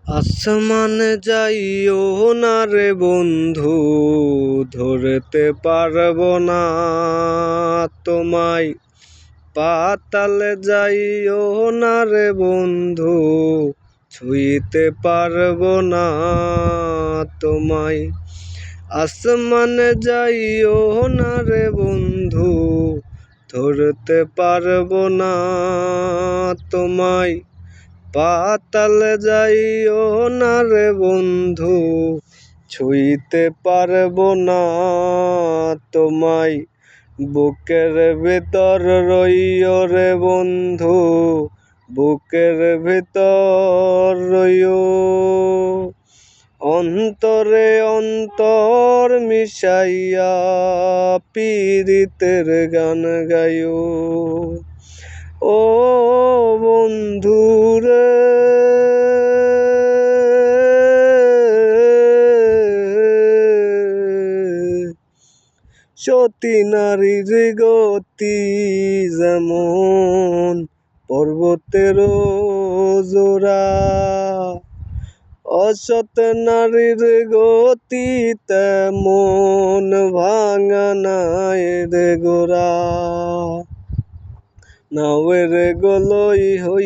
আসমানে যাইও না রে বন্ধু, ধরতে পারবো না তোমায়। পাতালে যাইও না রে বন্ধু, ছুঁইতে পারবো না তোমায়। আসমানে যাইও না রে বন্ধু, ধরতে পারবো না তোমায়। পাতালে যাইও না রে বন্ধু, ছুঁইতে পারবো না তোমায়। বুকের ভিতর রইও রে বন্ধু, বুকের ভিতর রইও। অন্তরে অন্তর মিশাইয়া পীরিতের গান গাইও। ও বন্ধু রে, সতী নারীর গতি যেমন পর্বতের জোড়া, অসৎ নারীর গতি তেমন ভাঙা নাই রে গোরা। নাওয়ের গলই হই